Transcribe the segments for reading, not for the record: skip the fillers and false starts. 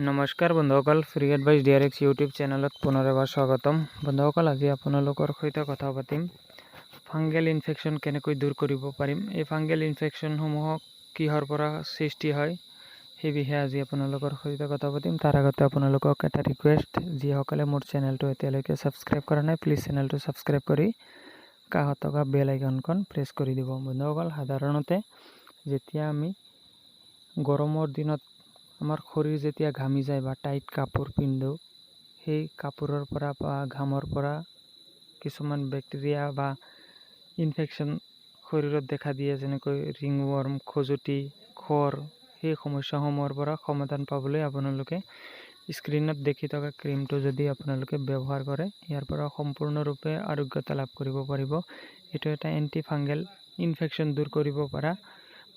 नमस्कार बंधुসকল free advice DRX YouTube चैनलत पुनरेबार स्वागतम। बंधुসকল আজি আপোনালোকৰ সৈতে কথা পাতিম ফাঙ্গেল ইনফেকশন কেনেকৈ দূৰ কৰিব পাৰিম। এই ফাঙ্গেল ইনফেকশন সমূহক কিহৰ পৰা সৃষ্টি হয় সেই বিষয়ে আজি আপোনালোকৰ সৈতে কথা পাতিম। তাৰ আগতে আপোনালোকক এটা ৰিকুৱেষ্ট, যিসকলে মোৰ চেনেলটো এতিয়ালৈকে সাবস্ক্ৰাইব কৰা নাই প্লিজ চেনেলটো সাবস্ক্ৰাইব কৰি কাষত থকা বেল আইকনখন প্ৰেছ কৰি দিব। বন্ধুসকল, সাধাৰণতে যেতিয়া আমি গৰমৰ দিনত আমাৰ শৰীৰ যেতিয়া ঘামি যায় বা টাইট কাপোৰ পিন্ধো, সেই কাপোৰৰ পৰা বা ঘামৰ পৰা কিছুমান বেক্টেৰিয়া বা ইনফেকশন শৰীৰত দেখা দিয়ে, যেনেকৈ ৰিংৱৰ্ম, খজুটি, খৰ। সেই সমস্যাসমূহৰ পৰা সমাধান পাবলৈ আপোনালোকে স্ক্ৰীনত দেখি থকা ক্ৰীমটো যদি আপোনালোকে ব্যৱহাৰ কৰে, ইয়াৰ পৰা সম্পূৰ্ণৰূপে আৰোগ্যতা লাভ কৰিব পাৰিব। এইটো এটা এন্টি ফাঙ্গেল ইনফেকশন দূৰ কৰিব পৰা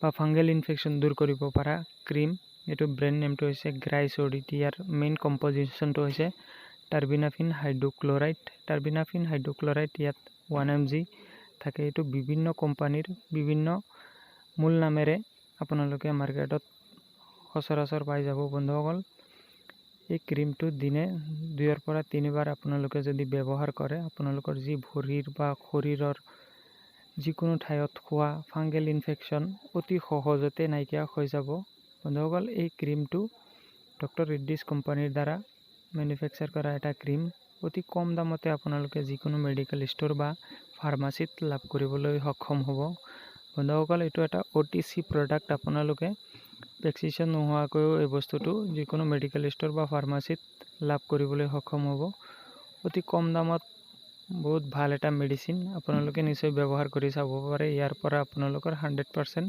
বা ফাঙ্গেল ইনফেকশন দূৰ কৰিব পৰা ক্ৰীম। এইটো ব্ৰেণ্ড নেমটো হৈছে গ্ৰাইচোডিট। ইয়াৰ মেইন কম্পজিশনটো হৈছে টাৰ্বিনাফিন হাইড্ৰক্লৰাইড। টাৰ্বিনাফিন হাইড্ৰক্লৰাইড ইয়াত 1 mg থাকে। এইটো বিভিন্ন কোম্পানীৰ বিভিন্ন মূল নামেৰে আপোনালোকে মাৰ্কেটত সচৰাচৰ পাই যাব। বন্ধুসকল, এই ক্ৰীমটো দিনে 2 পৰা 3 বাৰ আপোনালোকে যদি ব্যৱহাৰ কৰে, আপোনালোকৰ যি ভৰিৰ বা শৰীৰৰ যিকোনো ঠাইত হোৱা ফাঙ্গেল ইনফেকশন অতি সহজতে নাইকিয়া হৈ যাব। বন্ধুসকল, এই ক্ৰীমটো ডক্টৰ ৰেড্ডিছ কোম্পানীৰ দ্বাৰা মেনুফেকচাৰ কৰা এটা ক্ৰীম। অতি কম দামতে আপোনালোকে যিকোনো মেডিকেল ষ্ট'ৰ বা ফাৰ্মাচীত লাভ কৰিবলৈ সক্ষম হ'ব। বন্ধুসকল, এইটো এটা OTC প্ৰডাক্ট। আপোনালোকে প্ৰেছক্ৰিপশ্যন নোহোৱাকৈও এই বস্তুটো যিকোনো মেডিকেল ষ্ট'ৰ বা ফাৰ্মাচীত লাভ কৰিবলৈ সক্ষম হ'ব। অতি কম দামত বহুত ভাল এটা মেডিচিন। আপোনালোকে নিশ্চয় ব্যৱহাৰ কৰি চাব পাৰে। ইয়াৰ পৰা আপোনালোকৰ 100%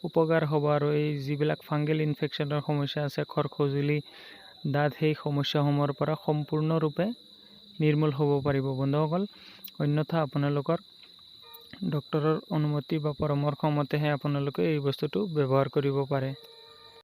উপকাৰ হ'ব আৰু এই যিবিলাক ফাঙ্গেল ইনফেকশনৰ সমস্যা আছে, খৰ খজুলি, দাঁত, সেই সমস্যাসমূহৰ পৰা সম্পূৰ্ণৰূপে নিৰ্মূল হ'ব পাৰিব। বন্ধুসকল, অন্যথা আপোনালোকৰ ডক্টৰৰ অনুমতি বা পৰামৰ্শ মতেহে আপোনালোকে এই বস্তুটো ব্যৱহাৰ কৰিব পাৰে।